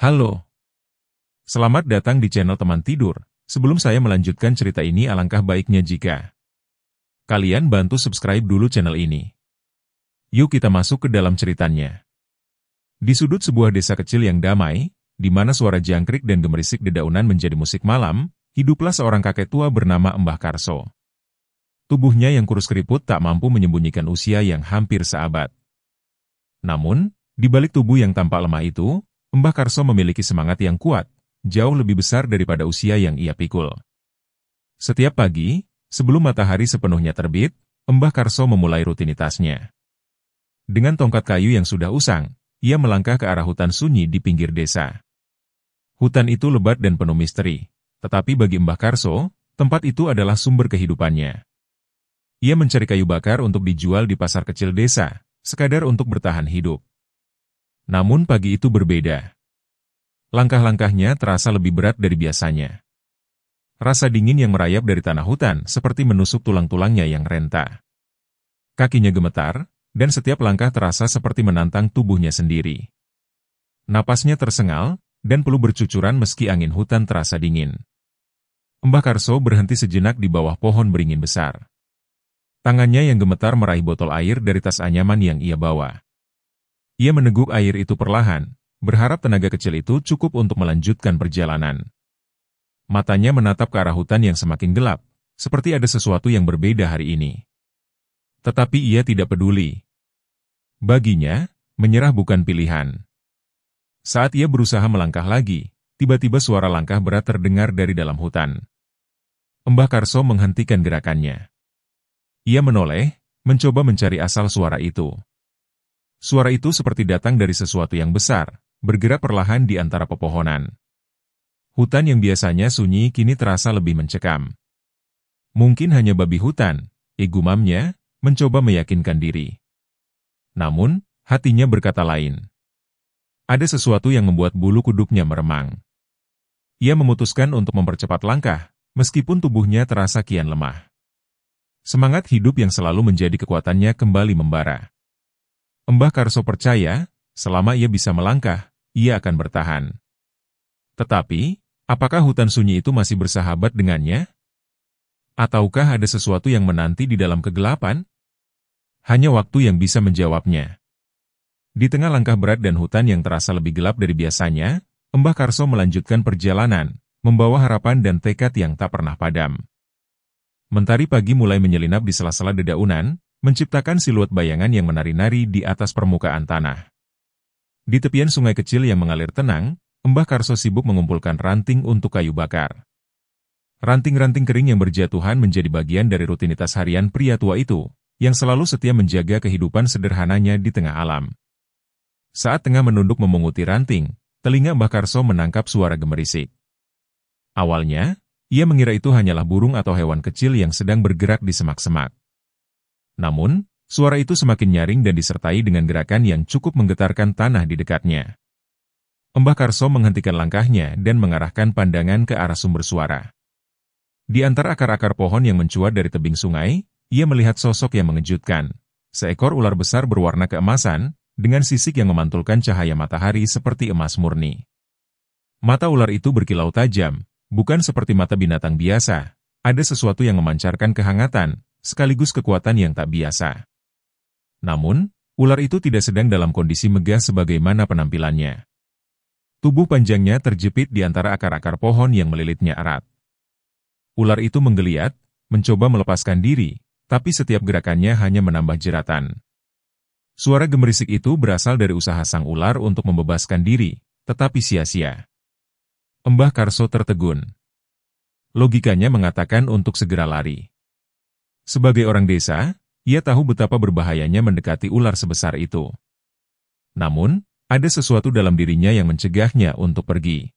Halo, selamat datang di channel Teman Tidur. Sebelum saya melanjutkan cerita ini, alangkah baiknya jika kalian bantu subscribe dulu channel ini. Yuk kita masuk ke dalam ceritanya. Di sudut sebuah desa kecil yang damai, di mana suara jangkrik dan gemerisik dedaunan menjadi musik malam, hiduplah seorang kakek tua bernama Mbah Karso. Tubuhnya yang kurus keriput tak mampu menyembunyikan usia yang hampir seabad. Namun, di balik tubuh yang tampak lemah itu, Mbah Karso memiliki semangat yang kuat, jauh lebih besar daripada usia yang ia pikul. Setiap pagi, sebelum matahari sepenuhnya terbit, Mbah Karso memulai rutinitasnya. Dengan tongkat kayu yang sudah usang, ia melangkah ke arah hutan sunyi di pinggir desa. Hutan itu lebat dan penuh misteri, tetapi bagi Mbah Karso, tempat itu adalah sumber kehidupannya. Ia mencari kayu bakar untuk dijual di pasar kecil desa, sekadar untuk bertahan hidup. Namun pagi itu berbeda. Langkah-langkahnya terasa lebih berat dari biasanya. Rasa dingin yang merayap dari tanah hutan seperti menusuk tulang-tulangnya yang renta. Kakinya gemetar, dan setiap langkah terasa seperti menantang tubuhnya sendiri. Napasnya tersengal, dan peluh bercucuran meski angin hutan terasa dingin. Mbah Karso berhenti sejenak di bawah pohon beringin besar. Tangannya yang gemetar meraih botol air dari tas anyaman yang ia bawa. Ia meneguk air itu perlahan, berharap tenaga kecil itu cukup untuk melanjutkan perjalanan. Matanya menatap ke arah hutan yang semakin gelap, seperti ada sesuatu yang berbeda hari ini. Tetapi ia tidak peduli. Baginya, menyerah bukan pilihan. Saat ia berusaha melangkah lagi, tiba-tiba suara langkah berat terdengar dari dalam hutan. Mbah Karso menghentikan gerakannya. Ia menoleh, mencoba mencari asal suara itu. Suara itu seperti datang dari sesuatu yang besar, bergerak perlahan di antara pepohonan. Hutan yang biasanya sunyi kini terasa lebih mencekam. Mungkin hanya babi hutan, gumamnya, mencoba meyakinkan diri. Namun, hatinya berkata lain. Ada sesuatu yang membuat bulu kuduknya meremang. Ia memutuskan untuk mempercepat langkah, meskipun tubuhnya terasa kian lemah. Semangat hidup yang selalu menjadi kekuatannya kembali membara. Mbah Karso percaya, selama ia bisa melangkah, ia akan bertahan. Tetapi, apakah hutan sunyi itu masih bersahabat dengannya? Ataukah ada sesuatu yang menanti di dalam kegelapan? Hanya waktu yang bisa menjawabnya. Di tengah langkah berat dan hutan yang terasa lebih gelap dari biasanya, Mbah Karso melanjutkan perjalanan, membawa harapan dan tekad yang tak pernah padam. Mentari pagi mulai menyelinap di sela-sela dedaunan, menciptakan siluet bayangan yang menari-nari di atas permukaan tanah. Di tepian sungai kecil yang mengalir tenang, Mbah Karso sibuk mengumpulkan ranting untuk kayu bakar. Ranting-ranting kering yang berjatuhan menjadi bagian dari rutinitas harian pria tua itu, yang selalu setia menjaga kehidupan sederhananya di tengah alam. Saat tengah menunduk memunguti ranting, telinga Mbah Karso menangkap suara gemerisik. Awalnya, ia mengira itu hanyalah burung atau hewan kecil yang sedang bergerak di semak-semak. Namun, suara itu semakin nyaring dan disertai dengan gerakan yang cukup menggetarkan tanah di dekatnya. Mbah Karso menghentikan langkahnya dan mengarahkan pandangan ke arah sumber suara. Di antara akar-akar pohon yang mencuat dari tebing sungai, ia melihat sosok yang mengejutkan. Seekor ular besar berwarna keemasan, dengan sisik yang memantulkan cahaya matahari seperti emas murni. Mata ular itu berkilau tajam, bukan seperti mata binatang biasa. Ada sesuatu yang memancarkan kehangatan, sekaligus kekuatan yang tak biasa. Namun, ular itu tidak sedang dalam kondisi megah sebagaimana penampilannya. Tubuh panjangnya terjepit di antara akar-akar pohon yang melilitnya erat. Ular itu menggeliat, mencoba melepaskan diri, tapi setiap gerakannya hanya menambah jeratan. Suara gemerisik itu berasal dari usaha sang ular untuk membebaskan diri, tetapi sia-sia. Mbah Karso tertegun. Logikanya mengatakan untuk segera lari. Sebagai orang desa, ia tahu betapa berbahayanya mendekati ular sebesar itu. Namun, ada sesuatu dalam dirinya yang mencegahnya untuk pergi.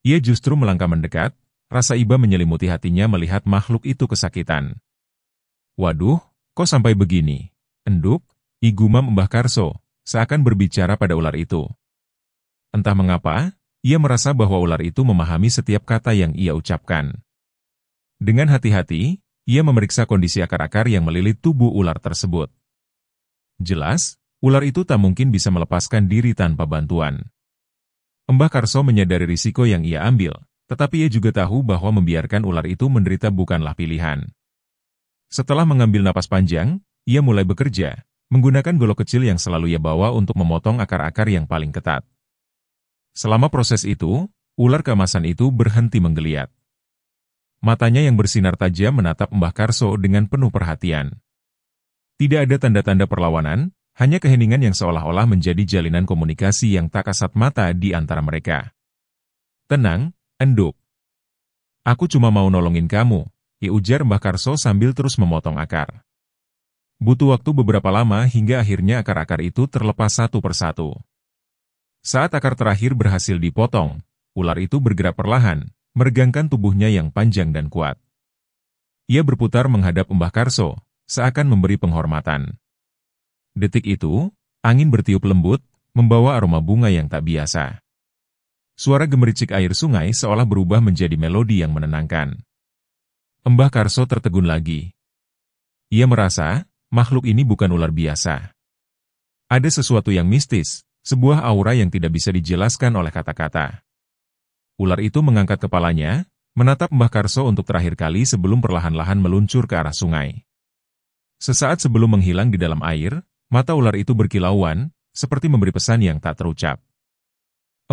Ia justru melangkah mendekat, rasa iba menyelimuti hatinya melihat makhluk itu kesakitan. Waduh, kok sampai begini? Enduk, gumam Mbah Karso, seakan berbicara pada ular itu. Entah mengapa, ia merasa bahwa ular itu memahami setiap kata yang ia ucapkan. Dengan hati-hati, ia memeriksa kondisi akar-akar yang melilit tubuh ular tersebut. Jelas, ular itu tak mungkin bisa melepaskan diri tanpa bantuan. Mbah Karso menyadari risiko yang ia ambil, tetapi ia juga tahu bahwa membiarkan ular itu menderita bukanlah pilihan. Setelah mengambil napas panjang, ia mulai bekerja, menggunakan golok kecil yang selalu ia bawa untuk memotong akar-akar yang paling ketat. Selama proses itu, ular keemasan itu berhenti menggeliat. Matanya yang bersinar tajam menatap Mbah Karso dengan penuh perhatian. Tidak ada tanda-tanda perlawanan, hanya keheningan yang seolah-olah menjadi jalinan komunikasi yang tak kasat mata di antara mereka. "Tenang, Enduk. Aku cuma mau nolongin kamu," ujar Mbah Karso sambil terus memotong akar. Butuh waktu beberapa lama hingga akhirnya akar-akar itu terlepas satu persatu. Saat akar terakhir berhasil dipotong, ular itu bergerak perlahan, meregangkan tubuhnya yang panjang dan kuat. Ia berputar menghadap Mbah Karso, seakan memberi penghormatan. Detik itu, angin bertiup lembut, membawa aroma bunga yang tak biasa. Suara gemericik air sungai seolah berubah menjadi melodi yang menenangkan. Mbah Karso tertegun lagi. Ia merasa, makhluk ini bukan ular biasa. Ada sesuatu yang mistis, sebuah aura yang tidak bisa dijelaskan oleh kata-kata. Ular itu mengangkat kepalanya, menatap Mbah Karso untuk terakhir kali sebelum perlahan-lahan meluncur ke arah sungai. Sesaat sebelum menghilang di dalam air, mata ular itu berkilauan, seperti memberi pesan yang tak terucap.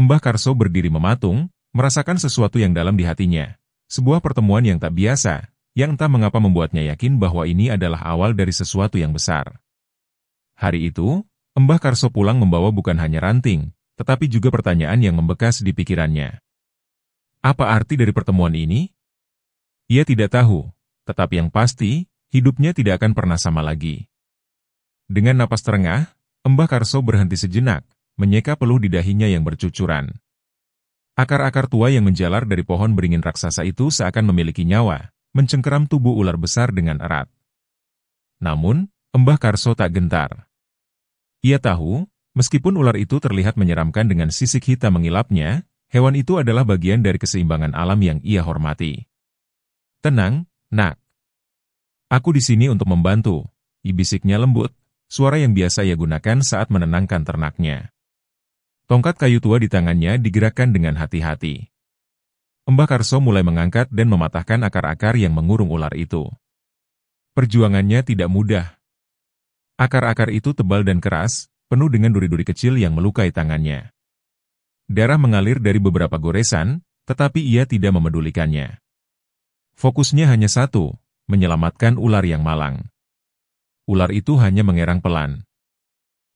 Mbah Karso berdiri mematung, merasakan sesuatu yang dalam di hatinya. Sebuah pertemuan yang tak biasa, yang entah mengapa membuatnya yakin bahwa ini adalah awal dari sesuatu yang besar. Hari itu, Mbah Karso pulang membawa bukan hanya ranting, tetapi juga pertanyaan yang membekas di pikirannya. Apa arti dari pertemuan ini? Ia tidak tahu, tetapi yang pasti, hidupnya tidak akan pernah sama lagi. Dengan napas terengah, Mbah Karso berhenti sejenak, menyeka peluh di dahinya yang bercucuran. Akar-akar tua yang menjalar dari pohon beringin raksasa itu seakan memiliki nyawa, mencengkeram tubuh ular besar dengan erat. Namun, Mbah Karso tak gentar. Ia tahu, meskipun ular itu terlihat menyeramkan dengan sisik hitam mengilapnya, hewan itu adalah bagian dari keseimbangan alam yang ia hormati. "Tenang, Nak. Aku di sini untuk membantu," bisiknya lembut, suara yang biasa ia gunakan saat menenangkan ternaknya. Tongkat kayu tua di tangannya digerakkan dengan hati-hati. Mbah Karso mulai mengangkat dan mematahkan akar-akar yang mengurung ular itu. Perjuangannya tidak mudah. Akar-akar itu tebal dan keras, penuh dengan duri-duri kecil yang melukai tangannya. Darah mengalir dari beberapa goresan, tetapi ia tidak memedulikannya. Fokusnya hanya satu, menyelamatkan ular yang malang. Ular itu hanya mengerang pelan.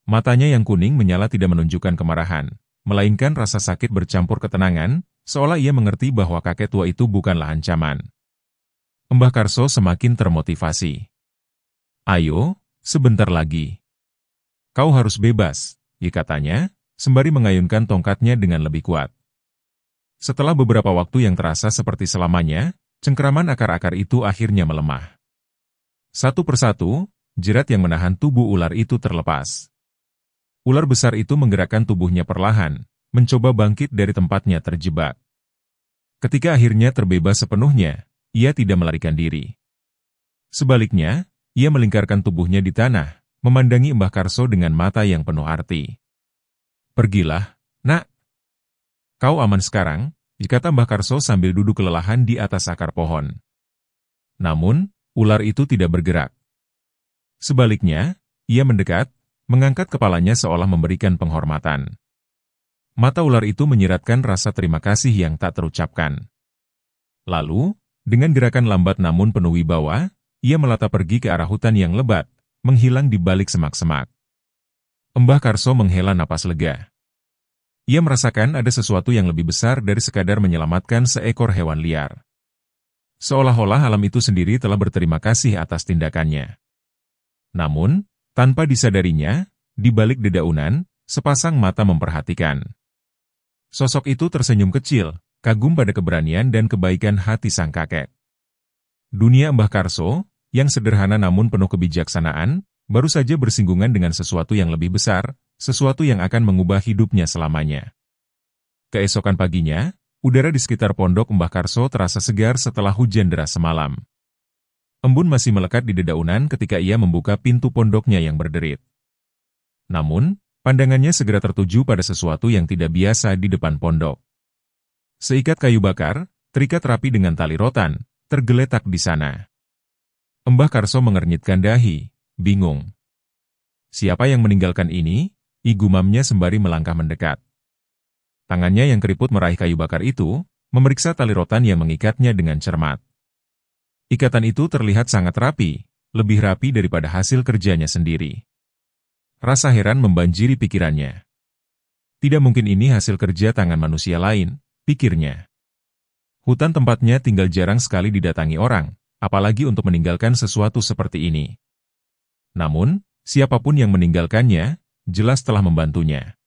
Matanya yang kuning menyala tidak menunjukkan kemarahan, melainkan rasa sakit bercampur ketenangan, seolah ia mengerti bahwa kakek tua itu bukanlah ancaman. Mbah Karso semakin termotivasi. "Ayo, sebentar lagi. Kau harus bebas," katanya, sembari mengayunkan tongkatnya dengan lebih kuat. Setelah beberapa waktu yang terasa seperti selamanya, cengkeraman akar-akar itu akhirnya melemah. Satu persatu, jerat yang menahan tubuh ular itu terlepas. Ular besar itu menggerakkan tubuhnya perlahan, mencoba bangkit dari tempatnya terjebak. Ketika akhirnya terbebas sepenuhnya, ia tidak melarikan diri. Sebaliknya, ia melingkarkan tubuhnya di tanah, memandangi Mbah Karso dengan mata yang penuh arti. "Pergilah, Nak. Kau aman sekarang," kata Mbah Karso sambil duduk kelelahan di atas akar pohon. Namun, ular itu tidak bergerak. Sebaliknya, ia mendekat, mengangkat kepalanya seolah memberikan penghormatan. Mata ular itu menyiratkan rasa terima kasih yang tak terucapkan. Lalu, dengan gerakan lambat namun penuh wibawa, ia melata pergi ke arah hutan yang lebat, menghilang di balik semak-semak. Mbah Karso menghela napas lega. Ia merasakan ada sesuatu yang lebih besar dari sekadar menyelamatkan seekor hewan liar. Seolah-olah alam itu sendiri telah berterima kasih atas tindakannya. Namun, tanpa disadarinya, di balik dedaunan, sepasang mata memperhatikan. Sosok itu tersenyum kecil, kagum pada keberanian dan kebaikan hati sang kakek. Dunia Mbah Karso, yang sederhana namun penuh kebijaksanaan, baru saja bersinggungan dengan sesuatu yang lebih besar, sesuatu yang akan mengubah hidupnya selamanya. Keesokan paginya, udara di sekitar pondok Mbah Karso terasa segar setelah hujan deras semalam. Embun masih melekat di dedaunan ketika ia membuka pintu pondoknya yang berderit. Namun, Pandangannya segera tertuju pada sesuatu yang tidak biasa di depan pondok. Seikat kayu bakar, terikat rapi dengan tali rotan, tergeletak di sana. Mbah Karso mengernyitkan dahi, bingung. Siapa yang meninggalkan ini? Igumamnya sembari melangkah mendekat. Tangannya yang keriput meraih kayu bakar itu, memeriksa tali rotan yang mengikatnya dengan cermat. Ikatan itu terlihat sangat rapi, lebih rapi daripada hasil kerjanya sendiri. Rasa heran membanjiri pikirannya. Tidak mungkin ini hasil kerja tangan manusia lain, pikirnya. Hutan tempatnya tinggal jarang sekali didatangi orang, apalagi untuk meninggalkan sesuatu seperti ini. Namun, siapapun yang meninggalkannya, jelas telah membantunya.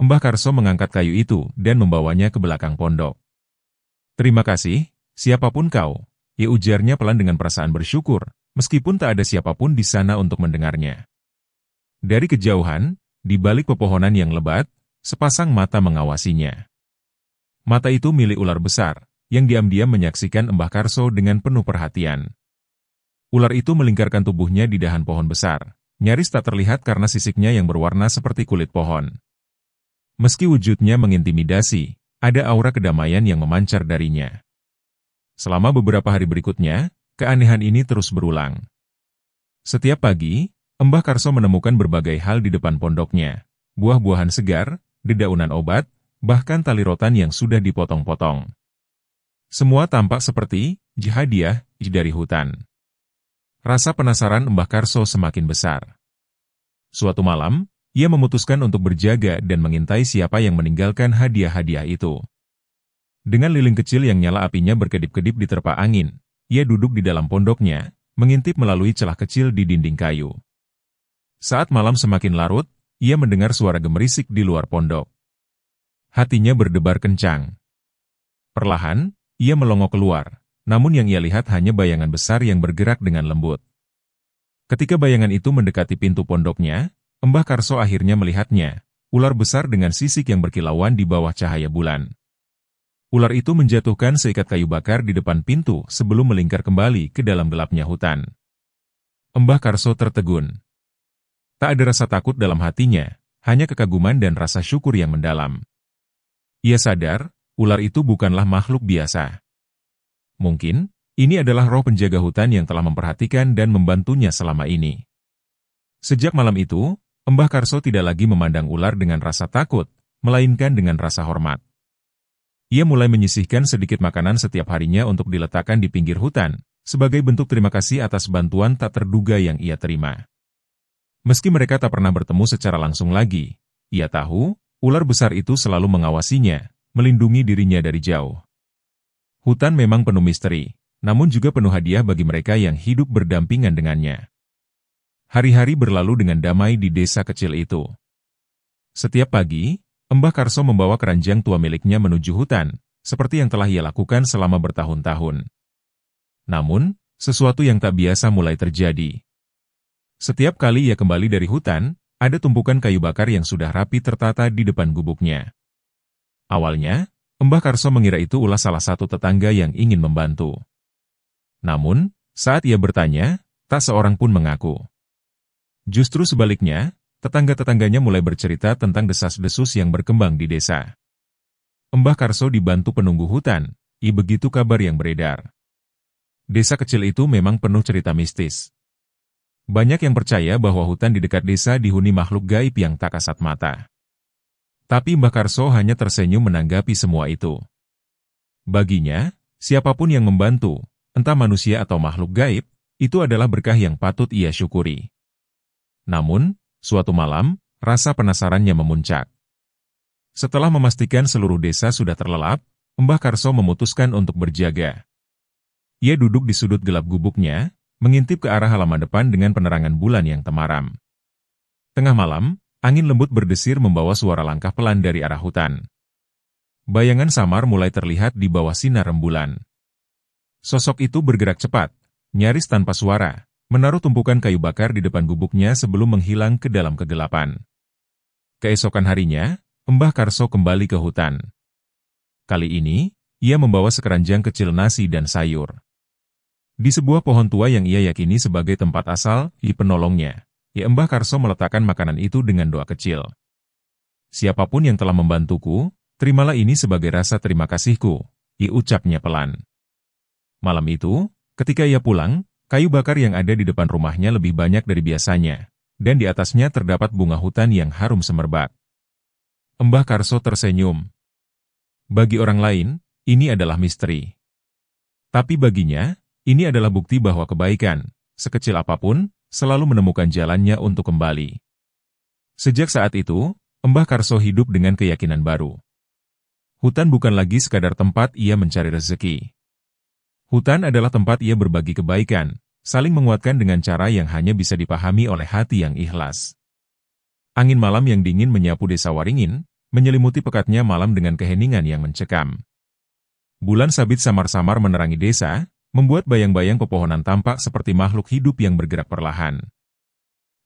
Mbah Karso mengangkat kayu itu dan membawanya ke belakang pondok. "Terima kasih, siapapun kau," ya ujarnya pelan dengan perasaan bersyukur, meskipun tak ada siapapun di sana untuk mendengarnya. Dari kejauhan, di balik pepohonan yang lebat, sepasang mata mengawasinya. Mata itu milik ular besar, yang diam-diam menyaksikan Mbah Karso dengan penuh perhatian. Ular itu melingkarkan tubuhnya di dahan pohon besar, nyaris tak terlihat karena sisiknya yang berwarna seperti kulit pohon. Meski wujudnya mengintimidasi, ada aura kedamaian yang memancar darinya. Selama beberapa hari berikutnya, keanehan ini terus berulang. Setiap pagi, Mbah Karso menemukan berbagai hal di depan pondoknya. Buah-buahan segar, dedaunan obat, bahkan tali rotan yang sudah dipotong-potong. Semua tampak seperti hadiah dari hutan. Rasa penasaran Mbah Karso semakin besar. Suatu malam, ia memutuskan untuk berjaga dan mengintai siapa yang meninggalkan hadiah-hadiah itu. Dengan lilin kecil yang nyala apinya berkedip-kedip diterpa angin, ia duduk di dalam pondoknya, mengintip melalui celah kecil di dinding kayu. Saat malam semakin larut, ia mendengar suara gemerisik di luar pondok. Hatinya berdebar kencang. Perlahan, ia melongo keluar. Namun yang ia lihat hanya bayangan besar yang bergerak dengan lembut. Ketika bayangan itu mendekati pintu pondoknya, Mbah Karso akhirnya melihatnya, ular besar dengan sisik yang berkilauan di bawah cahaya bulan. Ular itu menjatuhkan seikat kayu bakar di depan pintu sebelum melingkar kembali ke dalam gelapnya hutan. Mbah Karso tertegun. Tak ada rasa takut dalam hatinya, hanya kekaguman dan rasa syukur yang mendalam. Ia sadar, ular itu bukanlah makhluk biasa. Mungkin, ini adalah roh penjaga hutan yang telah memperhatikan dan membantunya selama ini. Sejak malam itu, Mbah Karso tidak lagi memandang ular dengan rasa takut, melainkan dengan rasa hormat. Ia mulai menyisihkan sedikit makanan setiap harinya untuk diletakkan di pinggir hutan, sebagai bentuk terima kasih atas bantuan tak terduga yang ia terima. Meski mereka tak pernah bertemu secara langsung lagi, ia tahu, ular besar itu selalu mengawasinya, melindungi dirinya dari jauh. Hutan memang penuh misteri, namun juga penuh hadiah bagi mereka yang hidup berdampingan dengannya. Hari-hari berlalu dengan damai di desa kecil itu. Setiap pagi, Mbah Karso membawa keranjang tua miliknya menuju hutan, seperti yang telah ia lakukan selama bertahun-tahun. Namun, sesuatu yang tak biasa mulai terjadi. Setiap kali ia kembali dari hutan, ada tumpukan kayu bakar yang sudah rapi tertata di depan gubuknya. Awalnya, Mbah Karso mengira itu ulah salah satu tetangga yang ingin membantu. Namun, saat ia bertanya, tak seorang pun mengaku. Justru sebaliknya, tetangga-tetangganya mulai bercerita tentang desas-desus yang berkembang di desa. Mbah Karso dibantu penunggu hutan, begitu kabar yang beredar. Desa kecil itu memang penuh cerita mistis. Banyak yang percaya bahwa hutan di dekat desa dihuni makhluk gaib yang tak kasat mata. Tapi Mbah Karso hanya tersenyum menanggapi semua itu. Baginya, siapapun yang membantu, entah manusia atau makhluk gaib, itu adalah berkah yang patut ia syukuri. Namun, suatu malam, rasa penasarannya memuncak. Setelah memastikan seluruh desa sudah terlelap, Mbah Karso memutuskan untuk berjaga. Ia duduk di sudut gelap gubuknya, mengintip ke arah halaman depan dengan penerangan bulan yang temaram. Tengah malam, angin lembut berdesir membawa suara langkah pelan dari arah hutan. Bayangan samar mulai terlihat di bawah sinar rembulan. Sosok itu bergerak cepat, nyaris tanpa suara, menaruh tumpukan kayu bakar di depan gubuknya sebelum menghilang ke dalam kegelapan. Keesokan harinya, Mbah Karso kembali ke hutan. Kali ini, ia membawa sekeranjang kecil nasi dan sayur. Di sebuah pohon tua yang ia yakini sebagai tempat asal, penolongnya, Mbah Karso meletakkan makanan itu dengan doa kecil. Siapapun yang telah membantuku, terimalah ini sebagai rasa terima kasihku, ucapnya pelan. Malam itu, ketika ia pulang, kayu bakar yang ada di depan rumahnya lebih banyak dari biasanya, dan di atasnya terdapat bunga hutan yang harum semerbak. Mbah Karso tersenyum. Bagi orang lain, ini adalah misteri. Tapi baginya, ini adalah bukti bahwa kebaikan, sekecil apapun, selalu menemukan jalannya untuk kembali. Sejak saat itu, Mbah Karso hidup dengan keyakinan baru. Hutan bukan lagi sekadar tempat ia mencari rezeki. Hutan adalah tempat ia berbagi kebaikan, saling menguatkan dengan cara yang hanya bisa dipahami oleh hati yang ikhlas. Angin malam yang dingin menyapu desa Waringin, menyelimuti pekatnya malam dengan keheningan yang mencekam. Bulan sabit samar-samar menerangi desa, membuat bayang-bayang pepohonan tampak seperti makhluk hidup yang bergerak perlahan.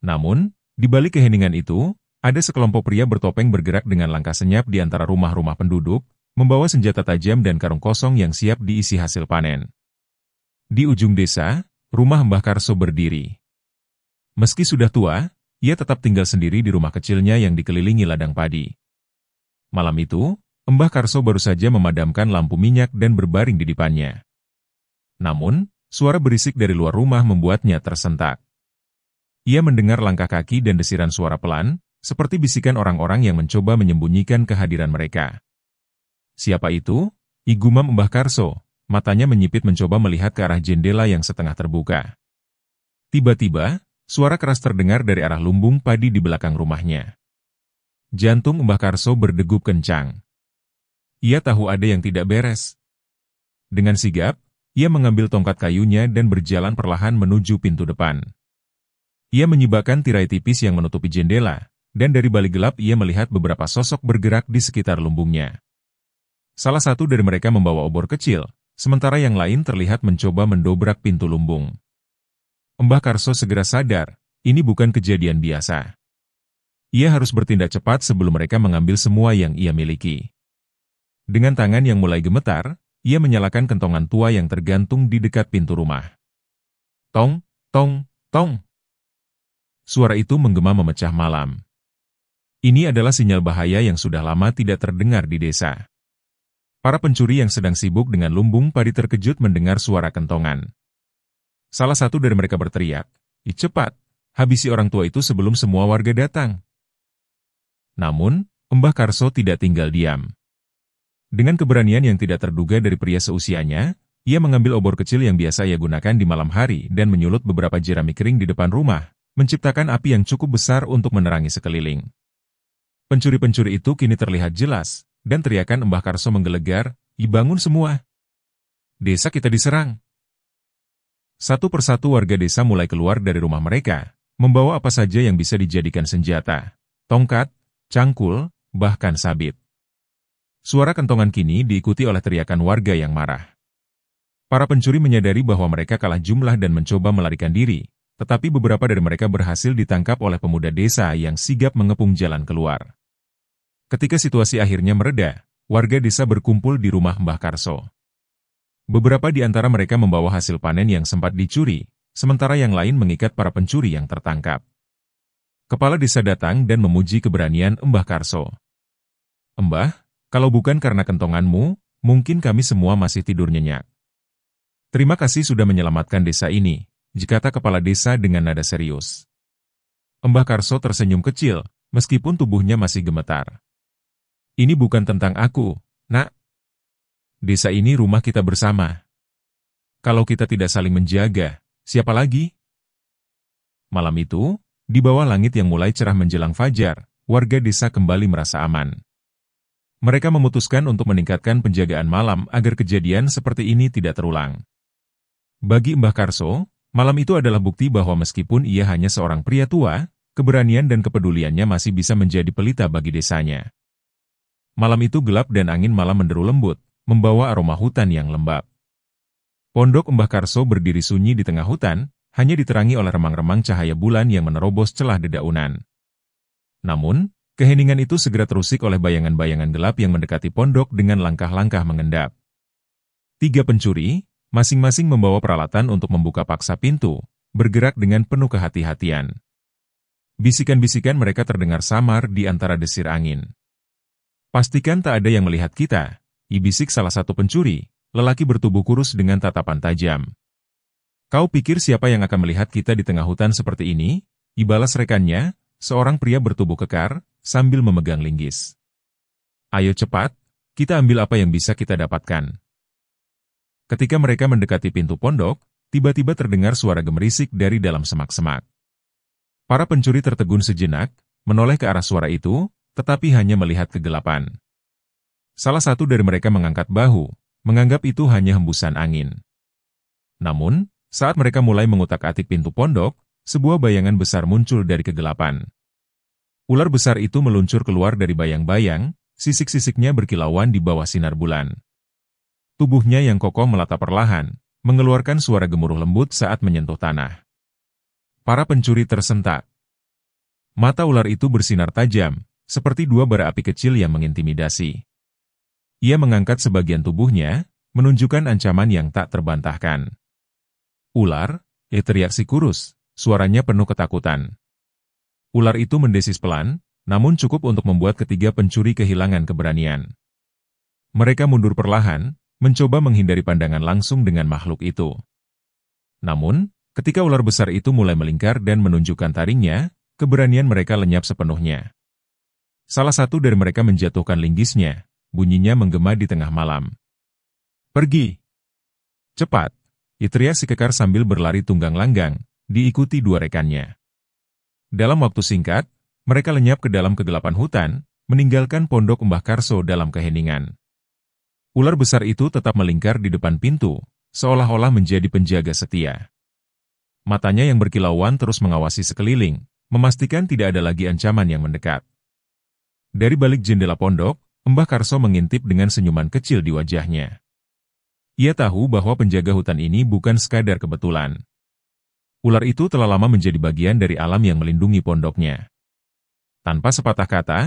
Namun, di balik keheningan itu, ada sekelompok pria bertopeng bergerak dengan langkah senyap di antara rumah-rumah penduduk, membawa senjata tajam dan karung kosong yang siap diisi hasil panen. Di ujung desa, rumah Mbah Karso berdiri. Meski sudah tua, ia tetap tinggal sendiri di rumah kecilnya yang dikelilingi ladang padi. Malam itu, Mbah Karso baru saja memadamkan lampu minyak dan berbaring di depannya. Namun, suara berisik dari luar rumah membuatnya tersentak. Ia mendengar langkah kaki dan desiran suara pelan, seperti bisikan orang-orang yang mencoba menyembunyikan kehadiran mereka. Siapa itu? Gumam Mbah Karso, matanya menyipit mencoba melihat ke arah jendela yang setengah terbuka. Tiba-tiba, suara keras terdengar dari arah lumbung padi di belakang rumahnya. Jantung Mbah Karso berdegup kencang. Ia tahu ada yang tidak beres. Dengan sigap, ia mengambil tongkat kayunya dan berjalan perlahan menuju pintu depan. Ia menyibakkan tirai tipis yang menutupi jendela, dan dari balik gelap ia melihat beberapa sosok bergerak di sekitar lumbungnya. Salah satu dari mereka membawa obor kecil, sementara yang lain terlihat mencoba mendobrak pintu lumbung. Mbah Karso segera sadar, ini bukan kejadian biasa. Ia harus bertindak cepat sebelum mereka mengambil semua yang ia miliki. Dengan tangan yang mulai gemetar, ia menyalakan kentongan tua yang tergantung di dekat pintu rumah. Tong, tong, tong. Suara itu menggema memecah malam. Ini adalah sinyal bahaya yang sudah lama tidak terdengar di desa. Para pencuri yang sedang sibuk dengan lumbung padi terkejut mendengar suara kentongan. Salah satu dari mereka berteriak, "Cepat, habisi orang tua itu sebelum semua warga datang." Namun, Mbah Karso tidak tinggal diam. Dengan keberanian yang tidak terduga dari pria seusianya, ia mengambil obor kecil yang biasa ia gunakan di malam hari dan menyulut beberapa jerami kering di depan rumah, menciptakan api yang cukup besar untuk menerangi sekeliling. Pencuri-pencuri itu kini terlihat jelas, dan teriakan Mbah Karso menggelegar, "Bangun semua! Desa kita diserang!" Satu persatu warga desa mulai keluar dari rumah mereka, membawa apa saja yang bisa dijadikan senjata, tongkat, cangkul, bahkan sabit. Suara kentongan kini diikuti oleh teriakan warga yang marah. Para pencuri menyadari bahwa mereka kalah jumlah dan mencoba melarikan diri, tetapi beberapa dari mereka berhasil ditangkap oleh pemuda desa yang sigap mengepung jalan keluar. Ketika situasi akhirnya mereda, warga desa berkumpul di rumah Mbah Karso. Beberapa di antara mereka membawa hasil panen yang sempat dicuri, sementara yang lain mengikat para pencuri yang tertangkap. Kepala desa datang dan memuji keberanian Mbah Karso. "Mbah, kalau bukan karena kentonganmu, mungkin kami semua masih tidur nyenyak. Terima kasih sudah menyelamatkan desa ini," kata kepala desa dengan nada serius. Mbah Karso tersenyum kecil, meskipun tubuhnya masih gemetar. "Ini bukan tentang aku, Nak. Desa ini rumah kita bersama. Kalau kita tidak saling menjaga, siapa lagi?" Malam itu, di bawah langit yang mulai cerah menjelang fajar, warga desa kembali merasa aman. Mereka memutuskan untuk meningkatkan penjagaan malam agar kejadian seperti ini tidak terulang. Bagi Mbah Karso, malam itu adalah bukti bahwa meskipun ia hanya seorang pria tua, keberanian dan kepeduliannya masih bisa menjadi pelita bagi desanya. Malam itu gelap dan angin malam menderu lembut, membawa aroma hutan yang lembab. Pondok Mbah Karso berdiri sunyi di tengah hutan, hanya diterangi oleh remang-remang cahaya bulan yang menerobos celah dedaunan. Namun, keheningan itu segera terusik oleh bayangan-bayangan gelap yang mendekati pondok dengan langkah-langkah mengendap. 3 pencuri, masing-masing membawa peralatan untuk membuka paksa pintu, bergerak dengan penuh kehati-hatian. Bisikan-bisikan mereka terdengar samar di antara desir angin. Pastikan tak ada yang melihat kita, bisik salah satu pencuri, lelaki bertubuh kurus dengan tatapan tajam. Kau pikir siapa yang akan melihat kita di tengah hutan seperti ini? Balas rekannya, seorang pria bertubuh kekar, sambil memegang linggis. Ayo cepat, kita ambil apa yang bisa kita dapatkan. Ketika mereka mendekati pintu pondok, tiba-tiba terdengar suara gemerisik dari dalam semak-semak. Para pencuri tertegun sejenak, menoleh ke arah suara itu, tetapi hanya melihat kegelapan. Salah satu dari mereka mengangkat bahu, menganggap itu hanya hembusan angin. Namun, saat mereka mulai mengutak-atik pintu pondok, sebuah bayangan besar muncul dari kegelapan. Ular besar itu meluncur keluar dari bayang-bayang, sisik-sisiknya berkilauan di bawah sinar bulan. Tubuhnya yang kokoh melatap perlahan, mengeluarkan suara gemuruh lembut saat menyentuh tanah. Para pencuri tersentak. Mata ular itu bersinar tajam, seperti dua bara api kecil yang mengintimidasi. Ia mengangkat sebagian tubuhnya, menunjukkan ancaman yang tak terbantahkan. Ular, teriak si kurus, suaranya penuh ketakutan. Ular itu mendesis pelan, namun cukup untuk membuat ketiga pencuri kehilangan keberanian. Mereka mundur perlahan, mencoba menghindari pandangan langsung dengan makhluk itu. Namun, ketika ular besar itu mulai melingkar dan menunjukkan taringnya, keberanian mereka lenyap sepenuhnya. Salah satu dari mereka menjatuhkan linggisnya, bunyinya menggema di tengah malam. Pergi! Cepat! Teriak si kekar sambil berlari tunggang langgang, diikuti dua rekannya. Dalam waktu singkat, mereka lenyap ke dalam kegelapan hutan, meninggalkan pondok Mbah Karso dalam keheningan. Ular besar itu tetap melingkar di depan pintu, seolah-olah menjadi penjaga setia. Matanya yang berkilauan terus mengawasi sekeliling, memastikan tidak ada lagi ancaman yang mendekat. Dari balik jendela pondok, Mbah Karso mengintip dengan senyuman kecil di wajahnya. Ia tahu bahwa penjaga hutan ini bukan sekadar kebetulan. Ular itu telah lama menjadi bagian dari alam yang melindungi pondoknya. Tanpa sepatah kata,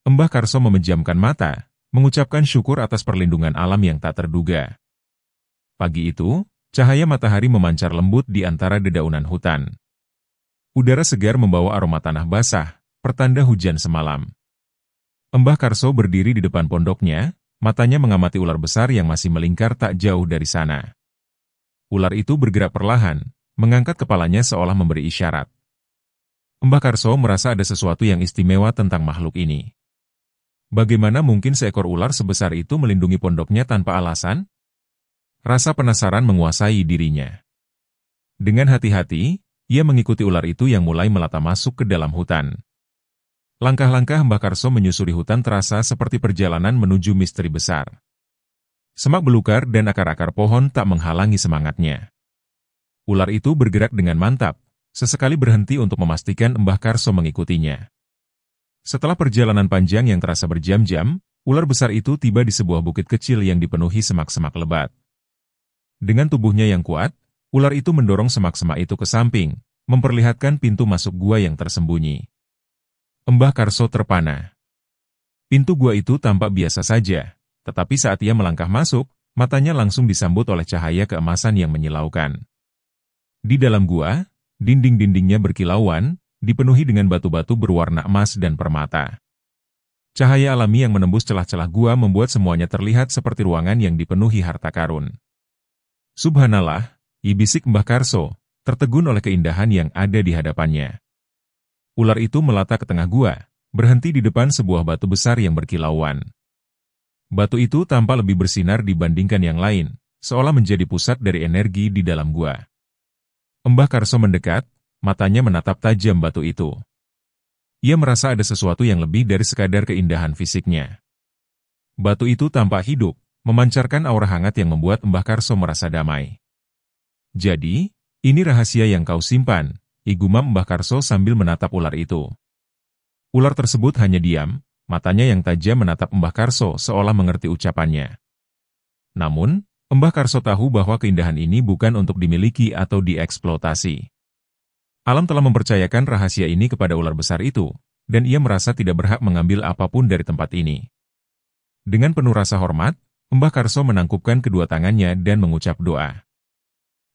Mbah Karso memejamkan mata, mengucapkan syukur atas perlindungan alam yang tak terduga. Pagi itu, cahaya matahari memancar lembut di antara dedaunan hutan. Udara segar membawa aroma tanah basah, pertanda hujan semalam. Mbah Karso berdiri di depan pondoknya, matanya mengamati ular besar yang masih melingkar tak jauh dari sana. Ular itu bergerak perlahan, mengangkat kepalanya seolah memberi isyarat. Mbah Karso merasa ada sesuatu yang istimewa tentang makhluk ini. Bagaimana mungkin seekor ular sebesar itu melindungi pondoknya tanpa alasan? Rasa penasaran menguasai dirinya. Dengan hati-hati, ia mengikuti ular itu yang mulai melata masuk ke dalam hutan. Langkah-langkah Mbah Karso menyusuri hutan terasa seperti perjalanan menuju misteri besar. Semak belukar dan akar-akar pohon tak menghalangi semangatnya. Ular itu bergerak dengan mantap, sesekali berhenti untuk memastikan Mbah Karso mengikutinya. Setelah perjalanan panjang yang terasa berjam-jam, ular besar itu tiba di sebuah bukit kecil yang dipenuhi semak-semak lebat. Dengan tubuhnya yang kuat, ular itu mendorong semak-semak itu ke samping, memperlihatkan pintu masuk gua yang tersembunyi. Mbah Karso terpana. Pintu gua itu tampak biasa saja, tetapi saat ia melangkah masuk, matanya langsung disambut oleh cahaya keemasan yang menyilaukan. Di dalam gua, dinding-dindingnya berkilauan, dipenuhi dengan batu-batu berwarna emas dan permata. Cahaya alami yang menembus celah-celah gua membuat semuanya terlihat seperti ruangan yang dipenuhi harta karun. Subhanallah, bisik Mbah Karso, tertegun oleh keindahan yang ada di hadapannya. Ular itu melata ke tengah gua, berhenti di depan sebuah batu besar yang berkilauan. Batu itu tampak lebih bersinar dibandingkan yang lain, seolah menjadi pusat dari energi di dalam gua. Mbah Karso mendekat, matanya menatap tajam batu itu. Ia merasa ada sesuatu yang lebih dari sekadar keindahan fisiknya. Batu itu tampak hidup, memancarkan aura hangat yang membuat Mbah Karso merasa damai. Jadi, ini rahasia yang kau simpan, gumam Mbah Karso sambil menatap ular itu. Ular tersebut hanya diam, matanya yang tajam menatap Mbah Karso seolah mengerti ucapannya. Namun, Mbah Karso tahu bahwa keindahan ini bukan untuk dimiliki atau dieksploitasi. Alam telah mempercayakan rahasia ini kepada ular besar itu, dan ia merasa tidak berhak mengambil apapun dari tempat ini. Dengan penuh rasa hormat, Mbah Karso menangkupkan kedua tangannya dan mengucap doa.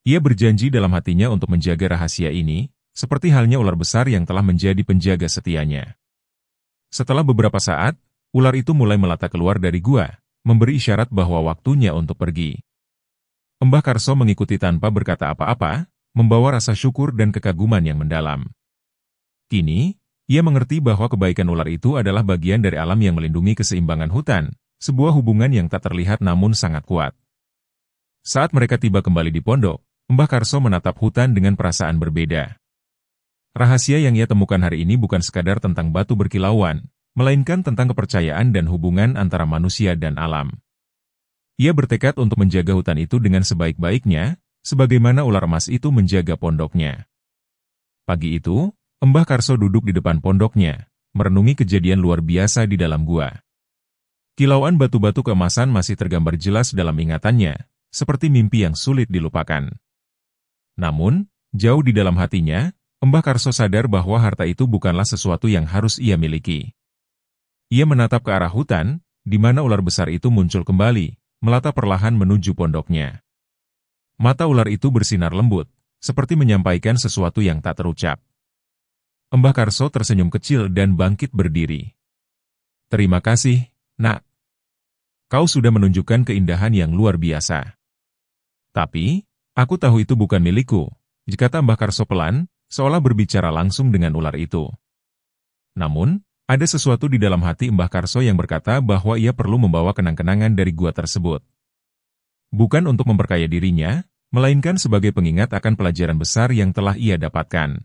Ia berjanji dalam hatinya untuk menjaga rahasia ini, seperti halnya ular besar yang telah menjadi penjaga setianya. Setelah beberapa saat, ular itu mulai melata keluar dari gua, memberi isyarat bahwa waktunya untuk pergi. Mbah Karso mengikuti tanpa berkata apa-apa, membawa rasa syukur dan kekaguman yang mendalam. Kini, ia mengerti bahwa kebaikan ular itu adalah bagian dari alam yang melindungi keseimbangan hutan, sebuah hubungan yang tak terlihat namun sangat kuat. Saat mereka tiba kembali di pondok, Mbah Karso menatap hutan dengan perasaan berbeda. Rahasia yang ia temukan hari ini bukan sekadar tentang batu berkilauan, melainkan tentang kepercayaan dan hubungan antara manusia dan alam. Ia bertekad untuk menjaga hutan itu dengan sebaik-baiknya, sebagaimana ular emas itu menjaga pondoknya. Pagi itu, Mbah Karso duduk di depan pondoknya, merenungi kejadian luar biasa di dalam gua. Kilauan batu-batu keemasan masih tergambar jelas dalam ingatannya, seperti mimpi yang sulit dilupakan. Namun, jauh di dalam hatinya, Mbah Karso sadar bahwa harta itu bukanlah sesuatu yang harus ia miliki. Ia menatap ke arah hutan, di mana ular besar itu muncul kembali, melata perlahan menuju pondoknya. Mata ular itu bersinar lembut, seperti menyampaikan sesuatu yang tak terucap. Mbah Karso tersenyum kecil dan bangkit berdiri. "Terima kasih, Nak. Kau sudah menunjukkan keindahan yang luar biasa. Tapi, aku tahu itu bukan milikku," kata Mbah Karso pelan, seolah berbicara langsung dengan ular itu. Namun, ada sesuatu di dalam hati Mbah Karso yang berkata bahwa ia perlu membawa kenang-kenangan dari gua tersebut. Bukan untuk memperkaya dirinya, melainkan sebagai pengingat akan pelajaran besar yang telah ia dapatkan.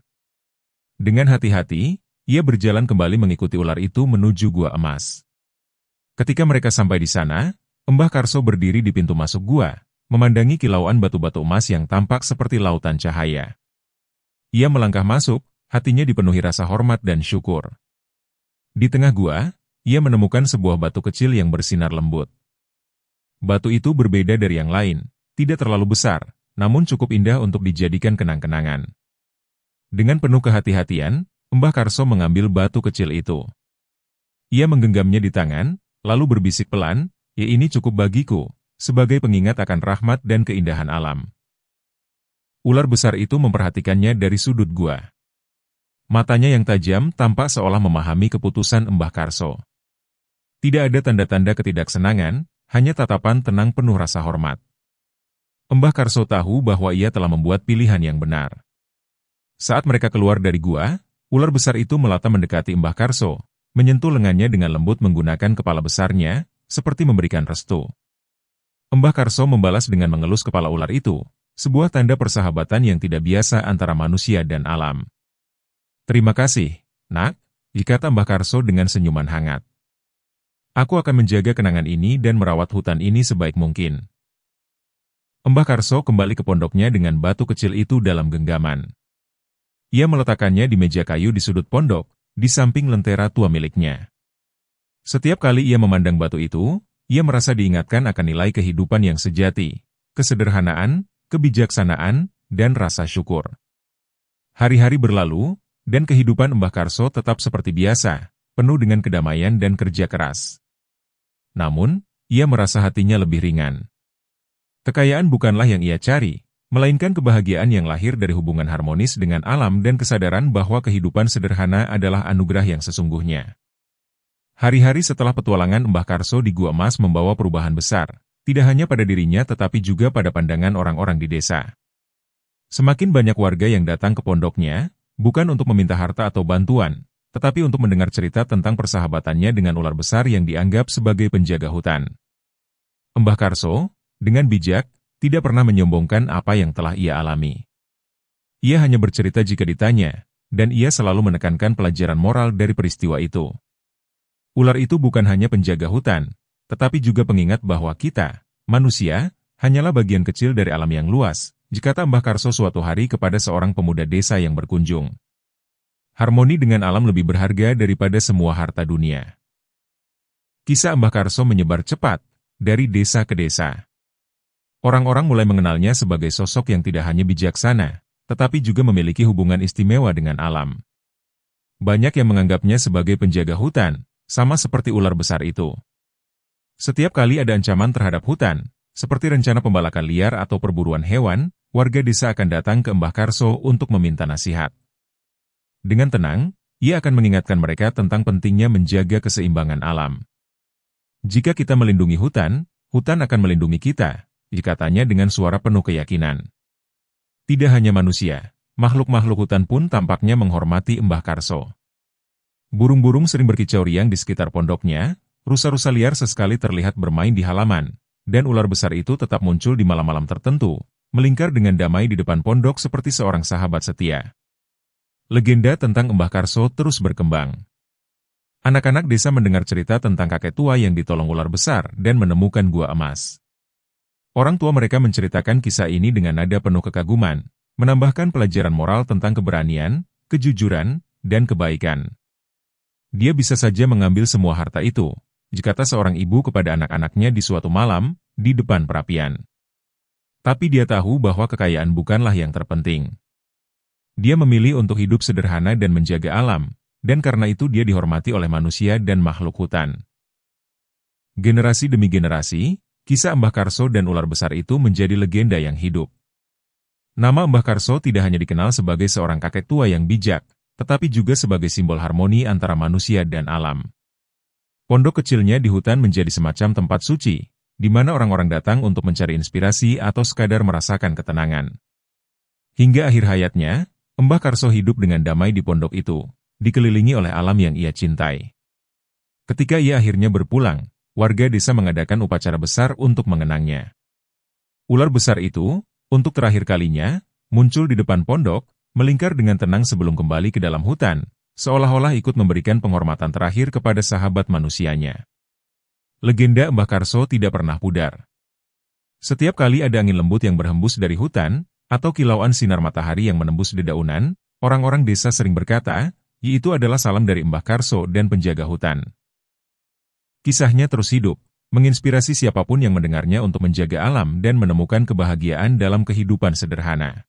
Dengan hati-hati, ia berjalan kembali mengikuti ular itu menuju gua emas. Ketika mereka sampai di sana, Mbah Karso berdiri di pintu masuk gua, memandangi kilauan batu-batu emas yang tampak seperti lautan cahaya. Ia melangkah masuk, hatinya dipenuhi rasa hormat dan syukur. Di tengah gua, ia menemukan sebuah batu kecil yang bersinar lembut. Batu itu berbeda dari yang lain, tidak terlalu besar, namun cukup indah untuk dijadikan kenang-kenangan. Dengan penuh kehati-hatian, Mbah Karso mengambil batu kecil itu. Ia menggenggamnya di tangan, lalu berbisik pelan, "Ya, ini cukup bagiku, sebagai pengingat akan rahmat dan keindahan alam." Ular besar itu memperhatikannya dari sudut gua. Matanya yang tajam tampak seolah memahami keputusan Mbah Karso. Tidak ada tanda-tanda ketidaksenangan, hanya tatapan tenang penuh rasa hormat. Mbah Karso tahu bahwa ia telah membuat pilihan yang benar. Saat mereka keluar dari gua, ular besar itu melata mendekati Mbah Karso, menyentuh lengannya dengan lembut menggunakan kepala besarnya, seperti memberikan restu. Mbah Karso membalas dengan mengelus kepala ular itu, sebuah tanda persahabatan yang tidak biasa antara manusia dan alam. "Terima kasih, Nak," kata Mbah Karso dengan senyuman hangat. "Aku akan menjaga kenangan ini dan merawat hutan ini sebaik mungkin." Mbah Karso kembali ke pondoknya dengan batu kecil itu dalam genggaman. Ia meletakkannya di meja kayu di sudut pondok, di samping lentera tua miliknya. Setiap kali ia memandang batu itu, ia merasa diingatkan akan nilai kehidupan yang sejati, kesederhanaan, kebijaksanaan, dan rasa syukur. Hari-hari berlalu, dan kehidupan Mbah Karso tetap seperti biasa, penuh dengan kedamaian dan kerja keras. Namun, ia merasa hatinya lebih ringan. Kekayaan bukanlah yang ia cari, melainkan kebahagiaan yang lahir dari hubungan harmonis dengan alam dan kesadaran bahwa kehidupan sederhana adalah anugerah yang sesungguhnya. Hari-hari setelah petualangan Mbah Karso di Gua Emas membawa perubahan besar, tidak hanya pada dirinya tetapi juga pada pandangan orang-orang di desa. Semakin banyak warga yang datang ke pondoknya, bukan untuk meminta harta atau bantuan, tetapi untuk mendengar cerita tentang persahabatannya dengan ular besar yang dianggap sebagai penjaga hutan. Mbah Karso, dengan bijak, tidak pernah menyombongkan apa yang telah ia alami. Ia hanya bercerita jika ditanya, dan ia selalu menekankan pelajaran moral dari peristiwa itu. Ular itu bukan hanya penjaga hutan, tetapi juga pengingat bahwa kita, manusia, hanyalah bagian kecil dari alam yang luas, kata Mbah Karso suatu hari kepada seorang pemuda desa yang berkunjung. Harmoni dengan alam lebih berharga daripada semua harta dunia. Kisah Mbah Karso menyebar cepat, dari desa ke desa. Orang-orang mulai mengenalnya sebagai sosok yang tidak hanya bijaksana, tetapi juga memiliki hubungan istimewa dengan alam. Banyak yang menganggapnya sebagai penjaga hutan, sama seperti ular besar itu. Setiap kali ada ancaman terhadap hutan, seperti rencana pembalakan liar atau perburuan hewan, warga desa akan datang ke Mbah Karso untuk meminta nasihat. Dengan tenang, ia akan mengingatkan mereka tentang pentingnya menjaga keseimbangan alam. Jika kita melindungi hutan, hutan akan melindungi kita, dikatanya dengan suara penuh keyakinan. Tidak hanya manusia, makhluk-makhluk hutan pun tampaknya menghormati Mbah Karso. Burung-burung sering berkicau riang di sekitar pondoknya, rusa-rusa liar sesekali terlihat bermain di halaman, dan ular besar itu tetap muncul di malam-malam tertentu, melingkar dengan damai di depan pondok seperti seorang sahabat setia. Legenda tentang Mbah Karso terus berkembang. Anak-anak desa mendengar cerita tentang kakek tua yang ditolong ular besar dan menemukan gua emas. Orang tua mereka menceritakan kisah ini dengan nada penuh kekaguman, menambahkan pelajaran moral tentang keberanian, kejujuran, dan kebaikan. Dia bisa saja mengambil semua harta itu, kata seorang ibu kepada anak-anaknya di suatu malam, di depan perapian. Tapi dia tahu bahwa kekayaan bukanlah yang terpenting. Dia memilih untuk hidup sederhana dan menjaga alam, dan karena itu dia dihormati oleh manusia dan makhluk hutan. Generasi demi generasi, kisah Mbah Karso dan ular besar itu menjadi legenda yang hidup. Nama Mbah Karso tidak hanya dikenal sebagai seorang kakek tua yang bijak, tetapi juga sebagai simbol harmoni antara manusia dan alam. Pondok kecilnya di hutan menjadi semacam tempat suci, di mana orang-orang datang untuk mencari inspirasi atau sekadar merasakan ketenangan. Hingga akhir hayatnya, Mbah Karso hidup dengan damai di pondok itu, dikelilingi oleh alam yang ia cintai. Ketika ia akhirnya berpulang, warga desa mengadakan upacara besar untuk mengenangnya. Ular besar itu, untuk terakhir kalinya, muncul di depan pondok, melingkar dengan tenang sebelum kembali ke dalam hutan, seolah-olah ikut memberikan penghormatan terakhir kepada sahabat manusianya. Legenda Mbah Karso tidak pernah pudar. Setiap kali ada angin lembut yang berhembus dari hutan, atau kilauan sinar matahari yang menembus dedaunan, orang-orang desa sering berkata, itu adalah salam dari Mbah Karso dan penjaga hutan. Kisahnya terus hidup, menginspirasi siapapun yang mendengarnya untuk menjaga alam dan menemukan kebahagiaan dalam kehidupan sederhana.